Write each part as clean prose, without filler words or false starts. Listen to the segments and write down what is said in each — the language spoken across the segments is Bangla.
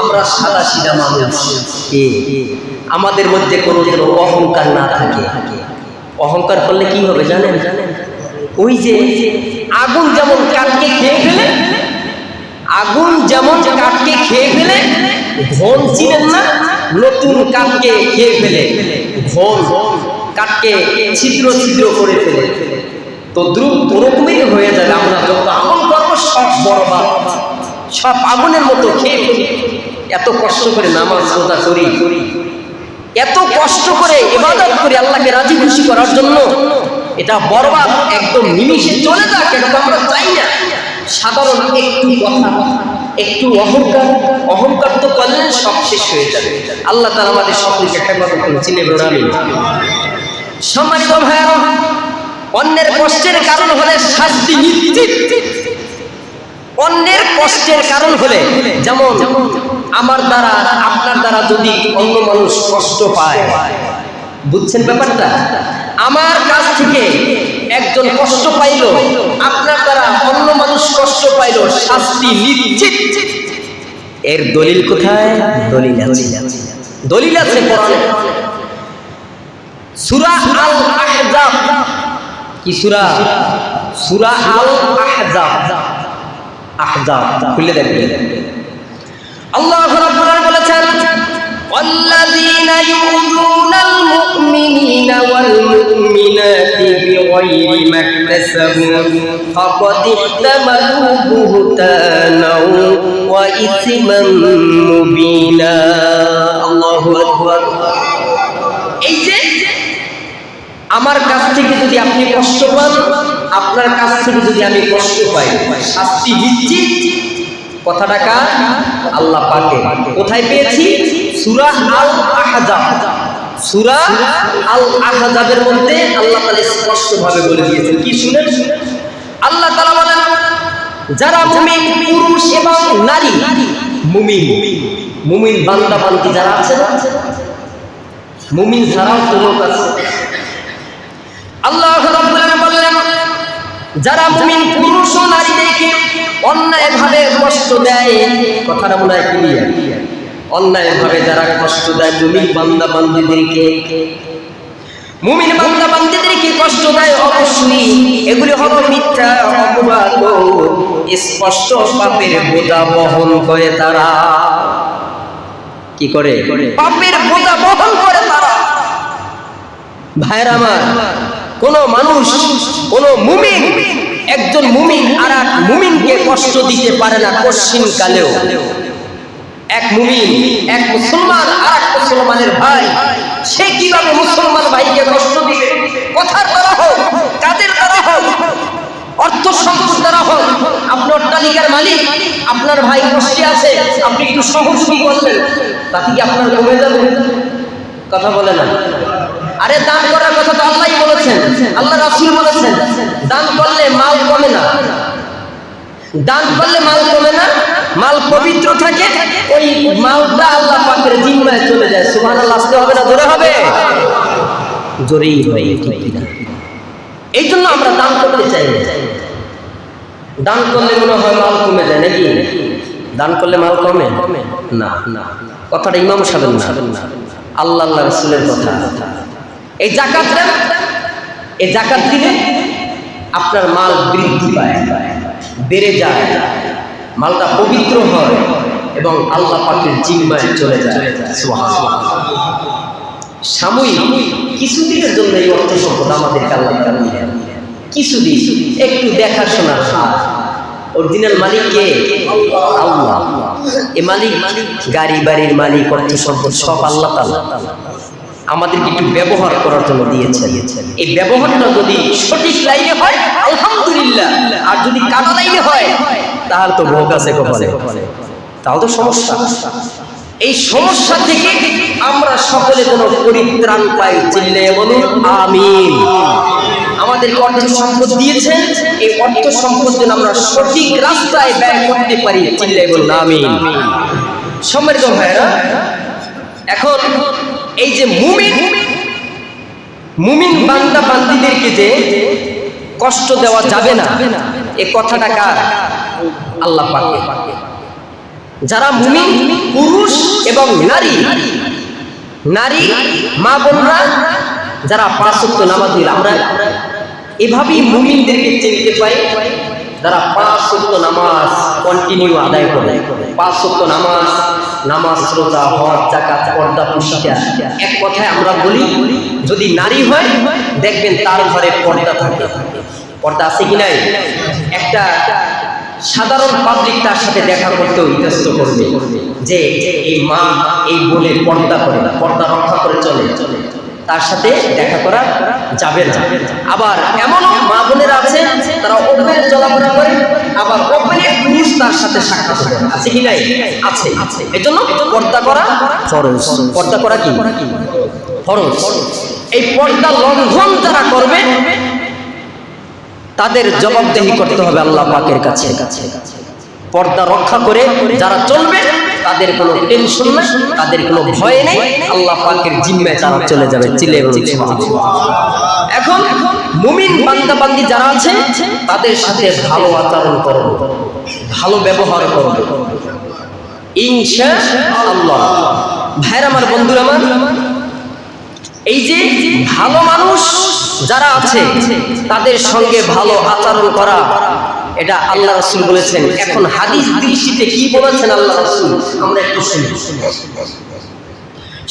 আমরা সাদা সিধা মানুষ, আমাদের মধ্যে কোনো যেন অহংকার না থাকে। অহংকার করলে কি হবে জানেন? ওই যে আগুন যেমন কাঠকে খেয়ে ফেলে, আগুন যেমন কাঠকে খেয়ে ফেলে, ঘন চিনেন না? নতুন কাঠকে খেয়ে ফেলে, ঘন কাঠকে ছিদ্র ছিদ্র করে ফেলে। তো দ্রুত ওরকমই হয়ে যাবে। আমরা যত আমল করবো সব বরবাদ, সব আগুনের মতো খেয়ে ফেলি। এত কষ্ট করে নামাজ রোজা করি, এত কষ্ট করে ইবাদত করি আল্লাহকে রাজি খুশি করার জন্য, এটা বরবাদ একদম নিমিষে চলে যাক, এটা তো আমরা চাই না। সাধারণ একটু কথা, একটু অহংকার তো করলে সব শেষ হয়ে যাবে। আল্লাহ তাআলা আমাদের সকলকে হেফাজত করুন। চিনে বলুন আমিন। সম্মানিত ভাইরা, অন্যের কষ্টের কারণ হলে শাস্তি নিশ্চিত। অন্যের কষ্টের কারণ হলে, যেমন আমার দ্বারা আপনার দ্বারা যদি অন্য মানুষ কষ্ট পায়, বুঝছেন ব্যাপারটা? আমার কাছ থেকে একজন কষ্ট পাইল, আপনার দ্বারা অন্য মানুষ কষ্ট পাইল, শাস্তি নিশ্চিত। এর দলিল কোথায়? দলিল আছে কোরআনে। সূরা আল আহজাব। কি সূরা? সূরা আল আহজাব। আহজাব খুলে দেখবেন। আল্লাহ রাব্বুল আলামিন বলেছেন, ওয়াল্লাযীনা ইউযুনাল মুমিনিনা ওয়াল মুমিনাতি বিগাইরি মাকতাসাবু ফাকাদ ইহতামালু বুহতানাও ওয়া ইসমান মুবিনা। আল্লাহু আকবার। এই যে আমার কাছ থেকে যদি আপনি কষ্ট পান, আপনার কাছ থেকে যদি আমি কষ্ট পাই, শাস্তি নিশ্চিত। কথাটা কার? আল্লাহ পাকের। কোথায় পেয়েছি? সূরা আল আহজাব। সূরা আল আহজাবের মধ্যে আল্লাহ তাআলা স্পষ্টভাবে বলে দিয়েছেন। কি শুনেন? আল্লাহ তাআলা বলেন, যারা মুমিন পুরুষ এবং নারী, মুমিন বান্দা বান্দি যারা আছে না, মুমিন ছাড়াও তো লোক আছে। আল্লাহ রাব্বুল আলামিন বললেন, যারা মুমিন পুরুষ ও নারীদেরকে অন্যায়ভাবে কষ্ট দেয়, কথাটা মনে হয় ক্লিয়ার। অন্যায়ভাবে যারা কষ্ট দেয় মুমিন বান্দা বান্দিদেরকে কষ্ট দেয়, অবশ্যই এগুলি হলো মিথ্যা অপবাদ ও স্পষ্ট পাপের বোঝা বহন করে। তারা কি করে? পাপের বোঝা বহন করে তারা। ভাইরা আমার, কোন মানুষ, কোন মুমিন, একজন মুমিন আর এক মুমিনকে কষ্ট দিতে পারে না কশিন কালেও। এক মুমিন, এক মুসলমান আর এক মুসলমানের ভাই, সে কিভাবে মুসলমান ভাইকে কষ্ট দিবে? কথার দ্বারা হোক, কাজের দ্বারা হোক, অর্থ সম্পদ দ্বারা হোক। আপনি অট্টালিকার মালিক, আপনার ভাই কষ্টে আছে, আপনি একটু সহযোগী করলেন, তাতে কি আপনার কমে যাবে? কথা বলে না। আরে দান করার কথা তো আল্লাহই বলেছেন, আল্লাহ রাসূল বলেছেন, দান করলে মাল কমে না। দান করলে মাল কমে না, মাল পবিত্র থাকে, ওই মালটা আল্লাহ পাকের জিম্মায় চলে যায়। সুবহানাল্লাহ। আসতে হবে না? জোরে হবে? জোরেই হয়, ঠিক না? এই জন্য আমরা দান করতে চাই। দান করলে মনে হয় মাল কমে যায় নাকি? দান করলে মাল কমে না। কথাটা ইমাম সাহেব না, আল্লাহ রাসূলের কথা। এই যাকাত দেন, এই যাকাত দিলে আপনার মাল বৃদ্ধি পায়, বেড়ে যায়, মালটা পবিত্র হয় এবং আল্লাহ পাকের জিম্মায় চলে যায়। সুবহানাল্লাহ। সাময়িক কিছুদিনের জন্য এই অর্থ সম্পদ আমাদেরকে আল্লাহ তাআলা দিলেন, কিছুদিন একটু দেখাশোনা। অরিজিনাল মালিক কে? আল্লাহ। এই মালিক, গাড়ি বাড়ির মালিক, অর্থ সম্পদ সব আল্লাহ তাআলা আমাদেরকে একটু ব্যবহার করার জন্য দিয়েছেন। এই ব্যবহারটা যদি সঠিক লাইনে হয় আলহামদুলিল্লাহ, আর যদি কাটা লাইনে হয় তাহলে তো ভোগ আছে কপালে, তাহলে তো সমস্যা। এই সমস্যা থেকে আমরা সকলে যেন পরিত্রাণ পাই। চিল্লায়ে বলুন আমিন। আমাদের অর্থ সম্পদ দিয়েছেন, এই অর্থ সম্পদ যেন আমরা সঠিক রাস্তায় ব্যয় করতে পারি। চিল্লায়ে বলুন আমিন। সম্মানিত ভাইরা, এখন এই যে মুমিন বান্দা বান্দিদেরকে যে কষ্ট দেওয়া যাবে না, এই কথাটা কার? আল্লাহ পাকের। যারা মুমিন পুরুষ এবং নারী, নারী মা বোনরা যারা 5 ওয়াক্ত নামাজ পড়ে, আমরা এভাবেই মুমিনদেরকে চিনতে পাই যারা 5 ওয়াক্ত নামাজ কন্টিনিউ আদায় করে। 5 ওয়াক্ত নামাজ রোজা হজ যাকাত পর্দা পুষ্টিয়া। এক কথায় আমরা বলি, যদি নারী হয় দেখবেন তার ঘরে পর্দা থাকে। পর্দা আছে কি নাই? একটা সাধারণ পাবলিক তার সাথে দেখা করতেও ইতস্ত করবে যে এই মা এই বলে পর্দা করে, পর্দা রক্ষা করে চলে, তার সাথে দেখা করা যাবে না। আবার এমনও মা বোনেরা আছে তারা ওপেনে চলাফেরা করে, আবার ওপেনে পুরুষ তার সাথে সাক্ষাৎ করে। আছে কি নাই? আছে। এজন্য পর্দা করা ফরজ। পর্দা করা কি ফরজ। এই পর্দা লঙ্ঘন যারা করবে তাদের জবাবদেহি করতে হবে আল্লাহ পাকের কাছে। পর্দা রক্ষা করে যারা চলবে তাদের কোনো টেনশন নেই, তাদের কোনো ভয় নেই, আল্লাহ পাকের জিম্মায় তারা চলে যাবে। এখন মুমিন বান্দা বান্দি যারা আছে তাদের সাথে ভালো আচরণ করব, ভালো ব্যবহার করব ইনশাআল্লাহ। ভাইরা আমার, বন্ধুরা আমার, এই যে ভালো মানুষ যারা আছে তাদের সঙ্গে ভালো আচরণ করা, এটা আল্লাহ রাসূল বলেছেন। এখন হাদিস দৃষ্টিতে কি বলেছেন আল্লাহ রাসূল আমরা একটু শুনি।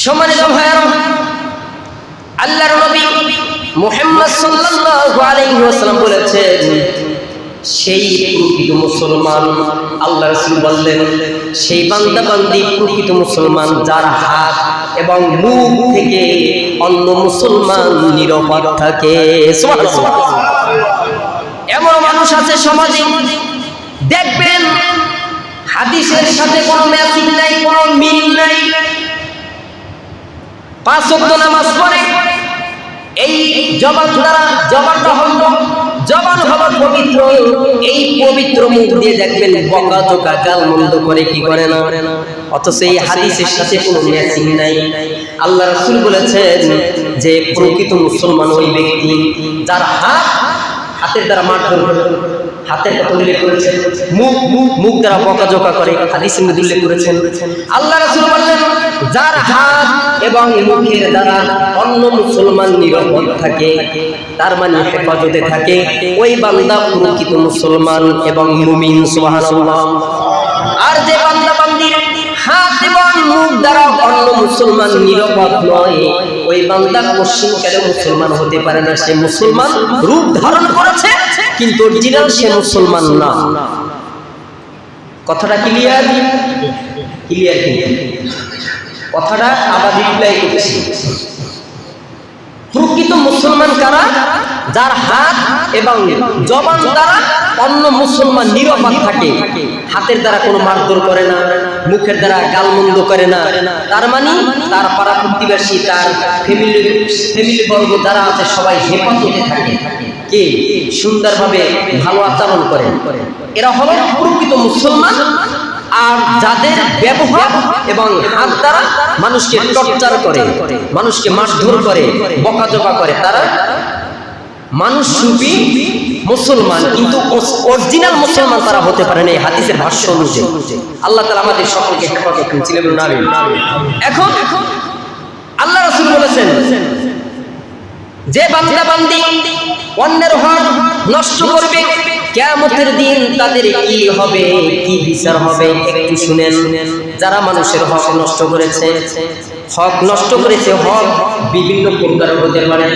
সম্মানিত ভাইরা, আল্লাহর নবী মুহাম্মদ সাল্লাল্লাহু আলাইহি ওয়াসাল্লাম বলেছেন, সেই প্রকৃত মুসলমান, আল্লাহ রাসূল বললেন, সেই বান্দা বান্দি প্রকৃত মুসলমান যার হাত এবং মুখ থেকে অন্য মুসলমান নিরাপদ থাকে। সুবহানাল্লাহ। এমন মানুষ আছে সমাজে, দেখবেন হাদিসের সাথে কোনো ম্যাচিং নাই, কোনো মিল নাই, 5 ওয়াক্ত নামাজ পড়ে, এই জবানটা হলো পবিত্র, এই পবিত্র মুখ দিয়ে দেখবেন বকা জোকা গাল মন্দ করে, কি করে না, অথচ এই হাদিসের সাথে কোনো ম্যাচিং নাই। আল্লাহ রাসূল বলেছেন যে প্রকৃত মুসলমান ওই ব্যক্তি যার হাতের দ্বারা মারধর করে, হাতের কথা উল্লেখ করেছেন, মুখ দ্বারা বকা জোকা করে, হাদিসে উল্লেখ করেছেন। আল্লাহ রাসূল বললেন, যার হাত এবং মুখের দ্বারা অন্য মুসলমান নিরাপদ থাকে, তার মানে হেফাজতে থাকে, ওই বান্দা প্রকৃত মুসলমান এবং মুমিন। সুবহানাল্লাহ। আর যে বান্দা বান্দির হাত এবং মুখ দ্বারা অন্য মুসলমান নিরাপদ নয়, ওই বান্দা পশ্চিমকালে মুসলমান হতে পারে না। সে মুসলমান রূপ ধারণ করেছে কিন্তু অরিজিনাল সে মুসলমান না। কথাটা ক্লিয়ার? কথাটা আবার রিপ্লাই করছি। প্রকৃত মুসলমান কারা? যার হাত এবং জবান দ্বারা অন্য মুসলমান নিরাপদ থাকে, হাতের দ্বারা কোনো মারধর করে না, মুখের দ্বারা গালমন্দ করে না, তার মানে তার পাড়া প্রতিবেশী, তার ফ্যামিলি বর্গ যারা আছে সবাই হেফাজতে থাকে, কি সুন্দরভাবে ভালো আচরণ করে, এরা হলো প্রকৃত মুসলমান। আর যাদের ব্যবহার এবং হাত দ্বারা মানুষকে টর্চার করে, মানুষকে মারধর করে, বকাঝকা করে, তারা মানুষ রূপী মুসলমান কিন্তু অরিজিনাল মুসলমান তারা হতে পারে না। এই হাদিসের ভাষ্য অনুযায়ী আল্লাহ তাআলা আমাদের সকলকে হেফাজত করুন। আমিন। এখন আল্লাহ রাসূল বলেছেন, যে বান্দা বান্দি অন্যের হক নষ্ট করবে, কিয়ামতের দিন তাদের কি হবে, কি বিচার হবে একটু শুনেন। যারা মানুষের হক নষ্ট করেছে, হক বিভিন্ন প্রকার হতে পারে।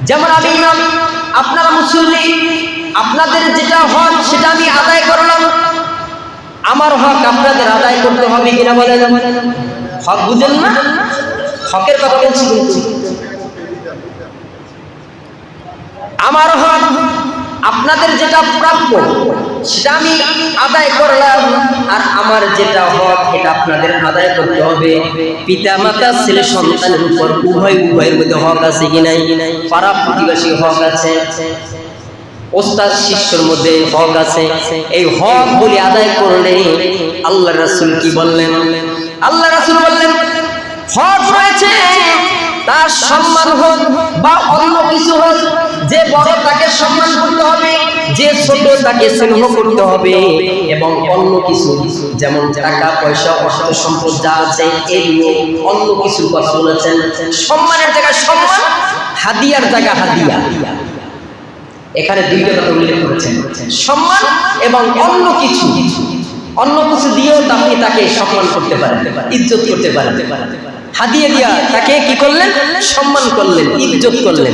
যেমন আমি ইমাম, আপনারা মুসল্লি, আপনাদের যেটা হক সেটা আমি আদায় করলাম, আমার হক আপনাদের আদায় করতে হবে কিনা বলেন? হক বুঝেন না? হকের কথা বলছি। আমার হক, আপনাদের যেটা প্রাপ্য সেটা আমি আদায় করলাম, আর আমার যেটা হক এটা আপনাদের আদায় করতে হবে। পিতা মাতা ছেলে সন্তানের উপর উভয়ের মধ্যে হক আছে কি নাই? পাড়া প্রতিবেশী হক আছে, ওস্তাদ শিষ্যর মধ্যে হক আছে। এই হক বলে আদায় করলে আল্লাহ রাসূল কি বললেন? আল্লাহ রাসূল বললেন, হক রয়েছে তার সম্মান হোক বা অন্য কিছু হোক, যে বড় তাকে সম্মান করতে হবে, যে ছোট তাকে স্নেহ করতে হবে, এবং অন্য কিছু যেমন টাকা পয়সা অর্থ সম্পদ যা আছে এই অন্য কিছুর কথা বলেছেন। সম্মানের জায়গায় সম্মান, হাদিয়ার জায়গা হাদিয়া। এখানে দুইটা কথা উল্লেখ করেছেন, সম্মান এবং অন্য কিছু। অন্য কিছু দিয়েও আপনি তাকে সম্মান করতে পারেন, ইজ্জত করতে পারেন। হাদিয়া দিয়া তাকে কি করলেন? সম্মান করলেন, ইজ্জত করলেন।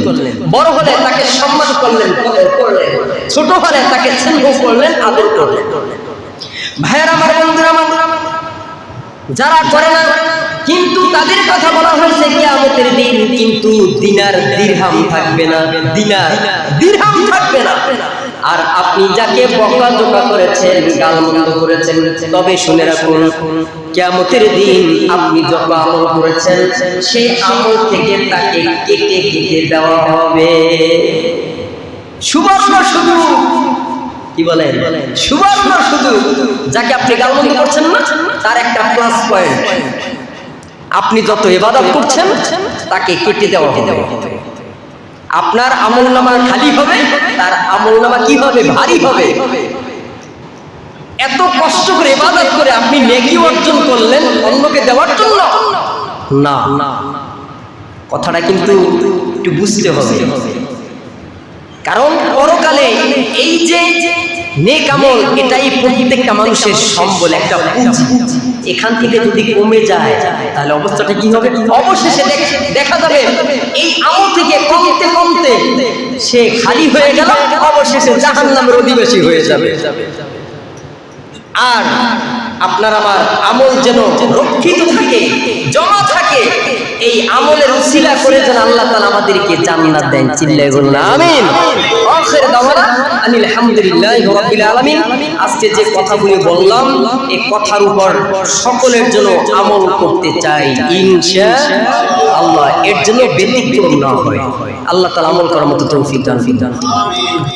বড় হলে তাকে সম্মান করলেন, ছোট হলে তাকে স্নেহ করলেন, আদর করলেন। ভাইয়েরা আমার, বন্ধুরা আমার, যারা করে না কিন্তু তাদের কথা বলা হয়েছে কিয়ামতের দিন কিন্তু দিনার দিরহাম থাকবে না, দিনার দিরহাম থাকবে না। আর আপনি যাকে বকাঝকা করেছেন, গালমন্দ করেছেন, তবে শুনে রাখুন কিয়ামতের দিন আপনি যত আমল করেছেন সেই আমল থেকে তাকে কেটে কেটে দেওয়া হবে। সুবর্ণ শুধু কি বলেন? সুবর্ণ শুধু যাকে আপনি গালমন্দ করছেন না, তার একটা প্লাস পয়েন্ট। আপনি যত ইবাদত করছেন তাকে কেটে দেওয়া হবে। আপনার আমলনামা খালি হবে, তার আমলনামা কি হবে? ভারী হবে। এত কষ্ট করে ইবাদত করে আপনি নেকি অর্জন করলেন অন্যকে দেওয়ার জন্য না, কথাটা কিন্তু একটু বুঝতে হবে। কারণ পরকালে এই যে নেক আমল, এটাই প্রত্যেকটা মানুষের সম্বল, একটা পুঁজি। এখান থেকে যদি কমে যায় তাহলে অবস্থাটা কি হবে? অবশেষে দেখা যাবে এই আমল থেকে কমতে কমতে সে খালি হয়ে গেল, অবশেষে জাহান্নামের অধিবাসী হয়ে যাবে। আর আপনার আমার আমল যেন রক্ষিত থাকে, জমা থাকে, এই আমলের উসিলা করে যেন আল্লাহ তাআলা আমাদেরকে জান্নাত দেন। চিল্লায়ে বলুন আমিন। আখির দাওয়ানা আনিল হামদুলিল্লাহি রাব্বিল আলামিন। আজকে যে কথাগুলো বললাম এই কথার উপর সকলের জন্য আমল করতে চাই ইনশাআল্লাহ। এর জন্য ব্যতিক্রম না হয়। আল্লাহ তাআলা আমল করার মতো তৌফিক দান করুন।